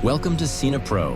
Welcome to Cena Pro.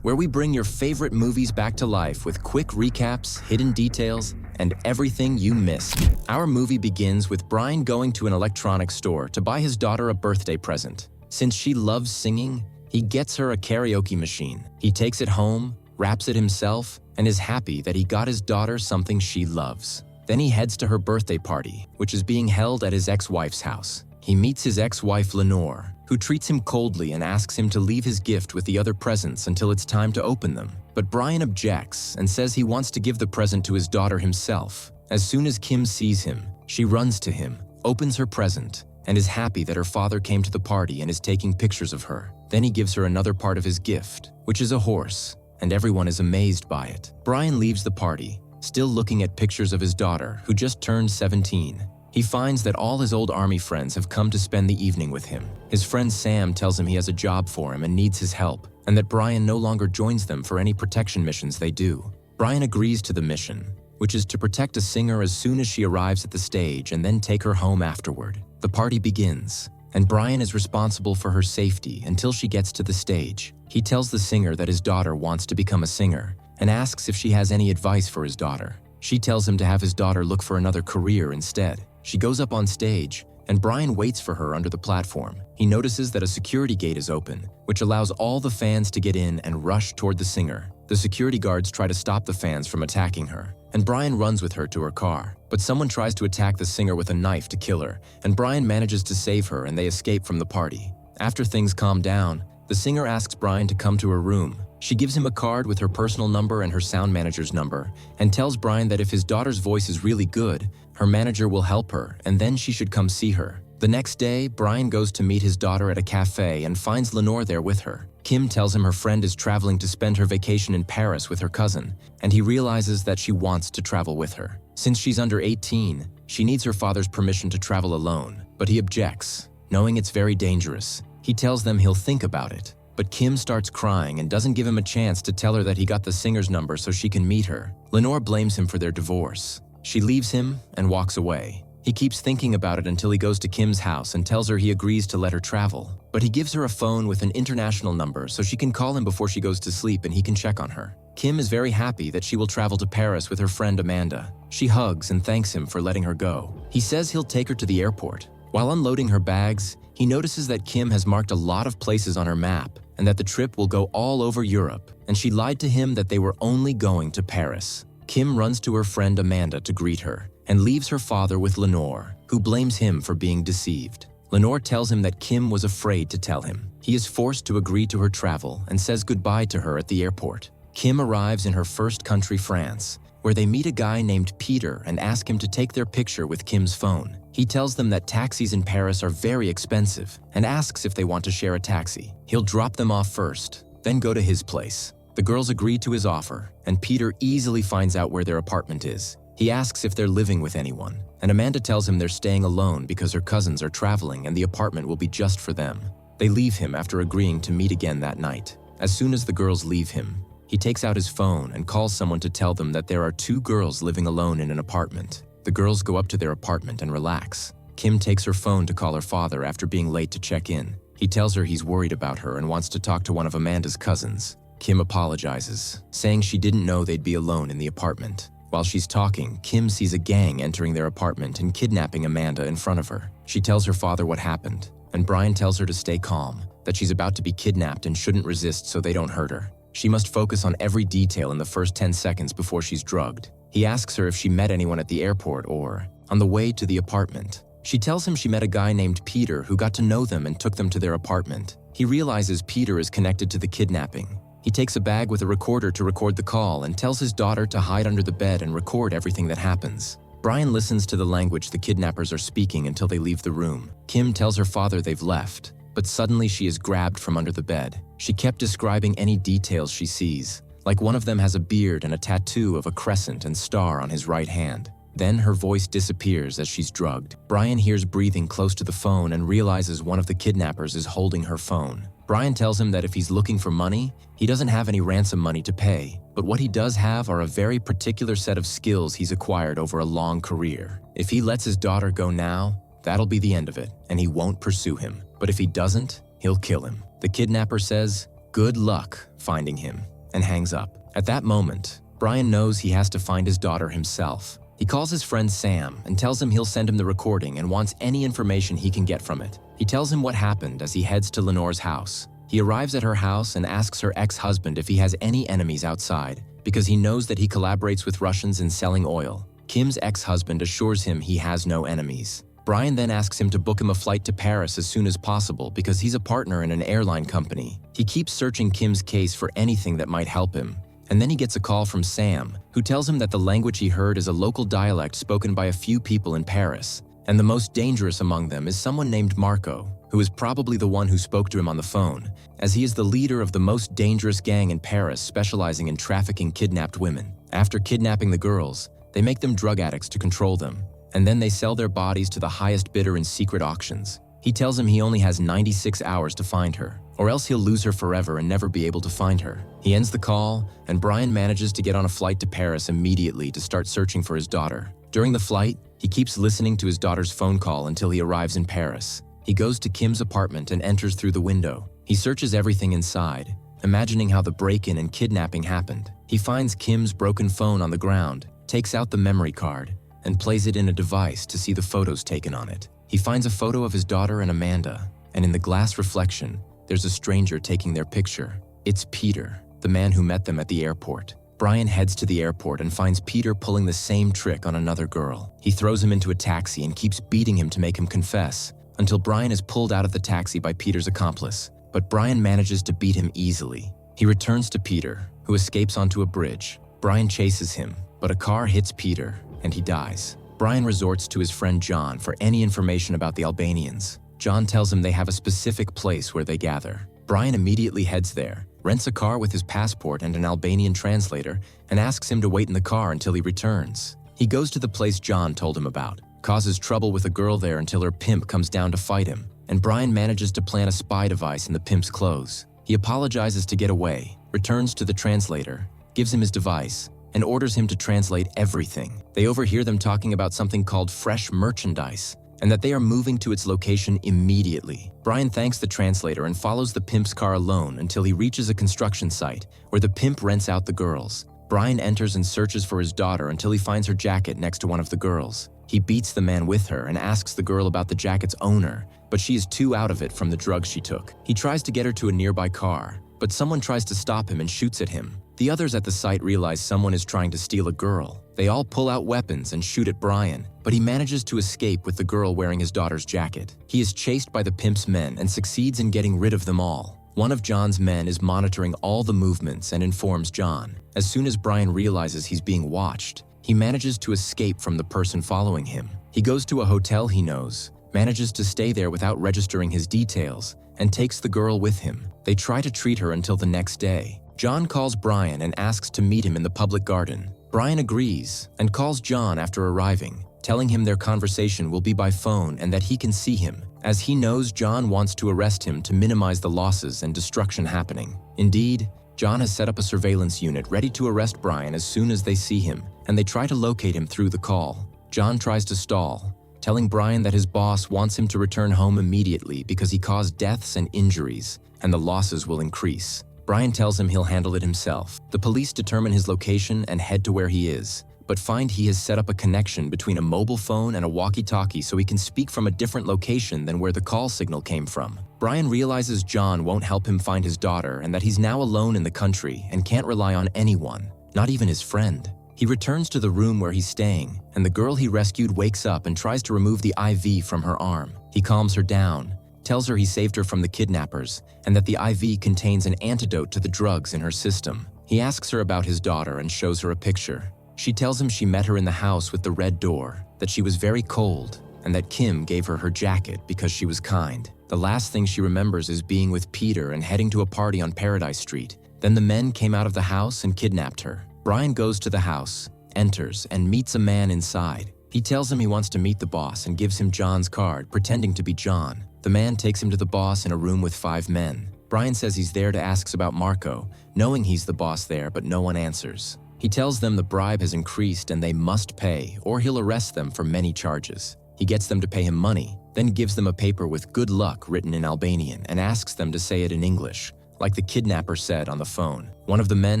Where we bring your favorite movies back to life with quick recaps, hidden details, and everything you missed. Our movie begins with Brian going to an electronics store to buy his daughter a birthday present. Since she loves singing, he gets her a karaoke machine. He takes it home, wraps it himself, and is happy that he got his daughter something she loves. Then he heads to her birthday party, which is being held at his ex-wife's house. He meets his ex-wife Lenore, who treats him coldly and asks him to leave his gift with the other presents until it's time to open them. But Brian objects and says he wants to give the present to his daughter himself. As soon as Kim sees him, she runs to him, opens her present, and is happy that her father came to the party and is taking pictures of her. Then he gives her another part of his gift, which is a horse, and everyone is amazed by it. Brian leaves the party, still looking at pictures of his daughter, who just turned 17. He finds that all his old army friends have come to spend the evening with him. His friend Sam tells him he has a job for him and needs his help, and that Brian no longer joins them for any protection missions they do. Brian agrees to the mission, which is to protect a singer as soon as she arrives at the stage and then take her home afterward. The party begins, and Brian is responsible for her safety until she gets to the stage. He tells the singer that his daughter wants to become a singer and asks if she has any advice for his daughter. She tells him to have his daughter look for another career instead. She goes up on stage, and Brian waits for her under the platform. He notices that a security gate is open, which allows all the fans to get in and rush toward the singer. The security guards try to stop the fans from attacking her, and Brian runs with her to her car. But someone tries to attack the singer with a knife to kill her, and Brian manages to save her and they escape from the party. After things calm down, the singer asks Brian to come to her room. She gives him a card with her personal number and her sound manager's number, and tells Brian that if his daughter's voice is really good, her manager will help her, and then she should come see her. The next day, Brian goes to meet his daughter at a cafe and finds Lenore there with her. Kim tells him her friend is traveling to spend her vacation in Paris with her cousin, and he realizes that she wants to travel with her. Since she's under 18, she needs her father's permission to travel alone, but he objects, knowing it's very dangerous. He tells them he'll think about it. But Kim starts crying and doesn't give him a chance to tell her that he got the singer's number so she can meet her. Lenore blames him for their divorce. She leaves him and walks away. He keeps thinking about it until he goes to Kim's house and tells her he agrees to let her travel. But he gives her a phone with an international number so she can call him before she goes to sleep and he can check on her. Kim is very happy that she will travel to Paris with her friend Amanda. She hugs and thanks him for letting her go. He says he'll take her to the airport. While unloading her bags, he notices that Kim has marked a lot of places on her map and that the trip will go all over Europe, and she lied to him that they were only going to Paris. Kim runs to her friend Amanda to greet her and leaves her father with Lenore, who blames him for being deceived. Lenore tells him that Kim was afraid to tell him. He is forced to agree to her travel and says goodbye to her at the airport. Kim arrives in her first country, France, where they meet a guy named Peter and ask him to take their picture with Kim's phone. He tells them that taxis in Paris are very expensive and asks if they want to share a taxi. He'll drop them off first, then go to his place. The girls agree to his offer, and Peter easily finds out where their apartment is. He asks if they're living with anyone, and Amanda tells him they're staying alone because her cousins are traveling and the apartment will be just for them. They leave him after agreeing to meet again that night. As soon as the girls leave him, he takes out his phone and calls someone to tell them that there are 2 girls living alone in an apartment. The girls go up to their apartment and relax. Kim takes her phone to call her father after being late to check in. He tells her he's worried about her and wants to talk to one of Amanda's cousins. Kim apologizes, saying she didn't know they'd be alone in the apartment. While she's talking, Kim sees a gang entering their apartment and kidnapping Amanda in front of her. She tells her father what happened, and Brian tells her to stay calm, that she's about to be kidnapped and shouldn't resist so they don't hurt her. She must focus on every detail in the first 10 seconds before she's drugged. He asks her if she met anyone at the airport or on the way to the apartment. She tells him she met a guy named Peter who got to know them and took them to their apartment. He realizes Peter is connected to the kidnapping. He takes a bag with a recorder to record the call and tells his daughter to hide under the bed and record everything that happens. Brian listens to the language the kidnappers are speaking until they leave the room. Kim tells her father they've left, but suddenly she is grabbed from under the bed. She kept describing any details she sees, like one of them has a beard and a tattoo of a crescent and star on his right hand. Then her voice disappears as she's drugged. Brian hears breathing close to the phone and realizes one of the kidnappers is holding her phone. Brian tells him that if he's looking for money, he doesn't have any ransom money to pay, but what he does have are a very particular set of skills he's acquired over a long career. If he lets his daughter go now, that'll be the end of it, and he won't pursue him. But if he doesn't, he'll kill him. The kidnapper says, "Good luck finding him," and hangs up. At that moment, Brian knows he has to find his daughter himself. He calls his friend Sam and tells him he'll send him the recording and wants any information he can get from it. He tells him what happened as he heads to Lenore's house. He arrives at her house and asks her ex-husband if he has any enemies outside, because he knows that he collaborates with Russians in selling oil. Kim's ex-husband assures him he has no enemies. Brian then asks him to book him a flight to Paris as soon as possible because he's a partner in an airline company. He keeps searching Kim's case for anything that might help him. And then he gets a call from Sam, who tells him that the language he heard is a local dialect spoken by a few people in Paris. And the most dangerous among them is someone named Marco, who is probably the one who spoke to him on the phone, as he is the leader of the most dangerous gang in Paris specializing in trafficking kidnapped women. After kidnapping the girls, they make them drug addicts to control them, and then they sell their bodies to the highest bidder in secret auctions. He tells him he only has 96 hours to find her, or else he'll lose her forever and never be able to find her. He ends the call, and Brian manages to get on a flight to Paris immediately to start searching for his daughter. During the flight, he keeps listening to his daughter's phone call until he arrives in Paris. He goes to Kim's apartment and enters through the window. He searches everything inside, imagining how the break-in and kidnapping happened. He finds Kim's broken phone on the ground, takes out the memory card, and plays it in a device to see the photos taken on it. He finds a photo of his daughter and Amanda, and in the glass reflection, there's a stranger taking their picture. It's Peter, the man who met them at the airport. Brian heads to the airport and finds Peter pulling the same trick on another girl. He throws him into a taxi and keeps beating him to make him confess, until Brian is pulled out of the taxi by Peter's accomplice. But Brian manages to beat him easily. He returns to Peter, who escapes onto a bridge. Brian chases him, but a car hits Peter, and he dies. Brian resorts to his friend John for any information about the Albanians. John tells him they have a specific place where they gather. Brian immediately heads there, rents a car with his passport and an Albanian translator, and asks him to wait in the car until he returns. He goes to the place John told him about, causes trouble with a girl there until her pimp comes down to fight him, and Brian manages to plant a spy device in the pimp's clothes. He apologizes to get away, returns to the translator, gives him his device, and orders him to translate everything. They overhear them talking about something called fresh merchandise, and that they are moving to its location immediately. Brian thanks the translator and follows the pimp's car alone until he reaches a construction site where the pimp rents out the girls. Brian enters and searches for his daughter until he finds her jacket next to one of the girls. He beats the man with her and asks the girl about the jacket's owner, but she is too out of it from the drugs she took. He tries to get her to a nearby car, but someone tries to stop him and shoots at him. The others at the site realize someone is trying to steal a girl. They all pull out weapons and shoot at Brian, but he manages to escape with the girl wearing his daughter's jacket. He is chased by the pimp's men and succeeds in getting rid of them all. One of John's men is monitoring all the movements and informs John. As soon as Brian realizes he's being watched, he manages to escape from the person following him. He goes to a hotel he knows, manages to stay there without registering his details, and takes the girl with him. They try to treat her until the next day. John calls Brian and asks to meet him in the public garden. Brian agrees and calls John after arriving, telling him their conversation will be by phone and that he can see him, as he knows John wants to arrest him to minimize the losses and destruction happening. Indeed, John has set up a surveillance unit ready to arrest Brian as soon as they see him, and they try to locate him through the call. John tries to stall, telling Brian that his boss wants him to return home immediately because he caused deaths and injuries, and the losses will increase. Brian tells him he'll handle it himself. The police determine his location and head to where he is, but find he has set up a connection between a mobile phone and a walkie-talkie so he can speak from a different location than where the call signal came from. Brian realizes John won't help him find his daughter and that he's now alone in the country and can't rely on anyone, not even his friend. He returns to the room where he's staying, and the girl he rescued wakes up and tries to remove the IV from her arm. He calms her down, tells her he saved her from the kidnappers, and that the IV contains an antidote to the drugs in her system. He asks her about his daughter and shows her a picture. She tells him she met her in the house with the red door, that she was very cold, and that Kim gave her her jacket because she was kind. The last thing she remembers is being with Peter and heading to a party on Paradise Street. Then the men came out of the house and kidnapped her. Brian goes to the house, enters, and meets a man inside. He tells him he wants to meet the boss and gives him John's card, pretending to be John. The man takes him to the boss in a room with 5 men. Brian says he's there to ask about Marco, knowing he's the boss there, but no one answers. He tells them the bribe has increased and they must pay, or he'll arrest them for many charges. He gets them to pay him money, then gives them a paper with "good luck" written in Albanian and asks them to say it in English, like the kidnapper said on the phone. One of the men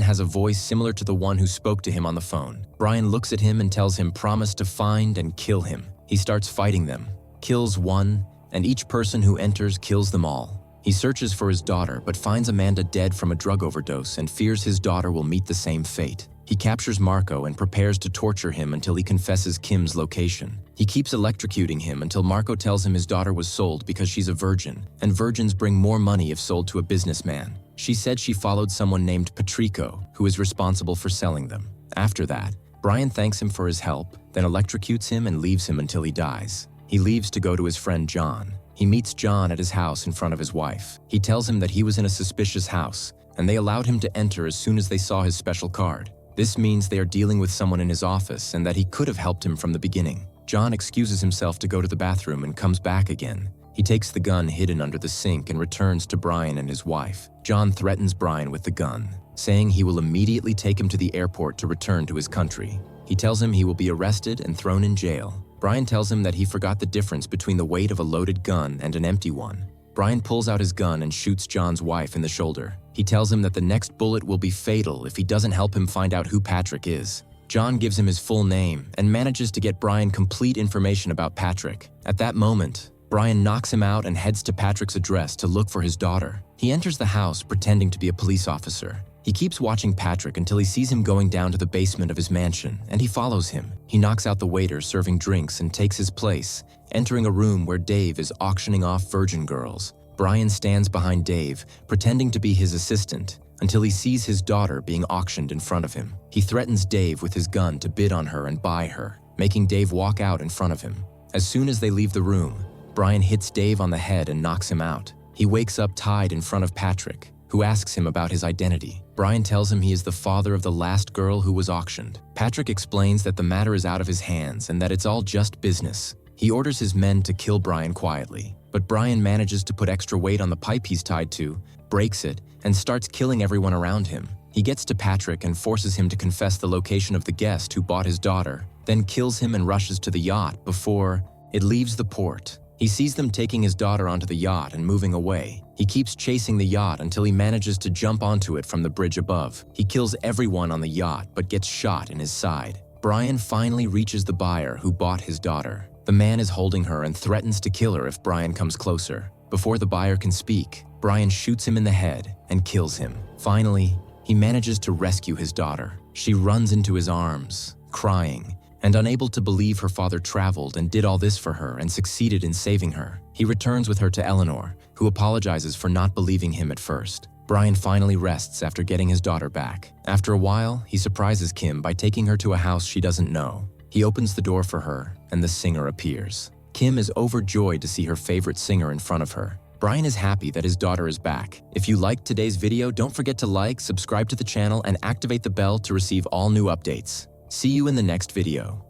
has a voice similar to the one who spoke to him on the phone. Brian looks at him and tells him promise to find and kill him. He starts fighting them, kills one, and each person who enters kills them all. He searches for his daughter but finds Amanda dead from a drug overdose and fears his daughter will meet the same fate. He captures Marco and prepares to torture him until he confesses Kim's location. He keeps electrocuting him until Marco tells him his daughter was sold because she's a virgin, and virgins bring more money if sold to a businessman. She said she followed someone named Patrico, who is responsible for selling them. After that, Brian thanks him for his help, then electrocutes him and leaves him until he dies. He leaves to go to his friend John. He meets John at his house in front of his wife. He tells him that he was in a suspicious house, and they allowed him to enter as soon as they saw his special card. This means they are dealing with someone in his office and that he could have helped him from the beginning. John excuses himself to go to the bathroom and comes back again. He takes the gun hidden under the sink and returns to Brian and his wife. John threatens Brian with the gun, saying he will immediately take him to the airport to return to his country. He tells him he will be arrested and thrown in jail. Brian tells him that he forgot the difference between the weight of a loaded gun and an empty one. Brian pulls out his gun and shoots John's wife in the shoulder. He tells him that the next bullet will be fatal if he doesn't help him find out who Patrick is. John gives him his full name and manages to get Brian complete information about Patrick. At that moment, Brian knocks him out and heads to Patrick's address to look for his daughter. He enters the house pretending to be a police officer. He keeps watching Patrick until he sees him going down to the basement of his mansion, and he follows him. He knocks out the waiter serving drinks and takes his place, entering a room where Dave is auctioning off virgin girls. Brian stands behind Dave, pretending to be his assistant, until he sees his daughter being auctioned in front of him. He threatens Dave with his gun to bid on her and buy her, making Dave walk out in front of him. As soon as they leave the room, Brian hits Dave on the head and knocks him out. He wakes up tied in front of Patrick, who asks him about his identity. Brian tells him he is the father of the last girl who was auctioned. Patrick explains that the matter is out of his hands and that it's all just business. He orders his men to kill Brian quietly, but Brian manages to put extra weight on the pipe he's tied to, breaks it, and starts killing everyone around him. He gets to Patrick and forces him to confess the location of the guest who bought his daughter, then kills him and rushes to the yacht before it leaves the port. He sees them taking his daughter onto the yacht and moving away. He keeps chasing the yacht until he manages to jump onto it from the bridge above. He kills everyone on the yacht but gets shot in his side. Brian finally reaches the buyer who bought his daughter. The man is holding her and threatens to kill her if Brian comes closer. Before the buyer can speak, Brian shoots him in the head and kills him. Finally, he manages to rescue his daughter. She runs into his arms, crying, and unable to believe her father traveled and did all this for her and succeeded in saving her. He returns with her to Eleanor, who apologizes for not believing him at first. Brian finally rests after getting his daughter back. After a while, he surprises Kim by taking her to a house she doesn't know. He opens the door for her, and the singer appears. Kim is overjoyed to see her favorite singer in front of her. Brian is happy that his daughter is back. If you liked today's video, don't forget to like, subscribe to the channel, and activate the bell to receive all new updates. See you in the next video.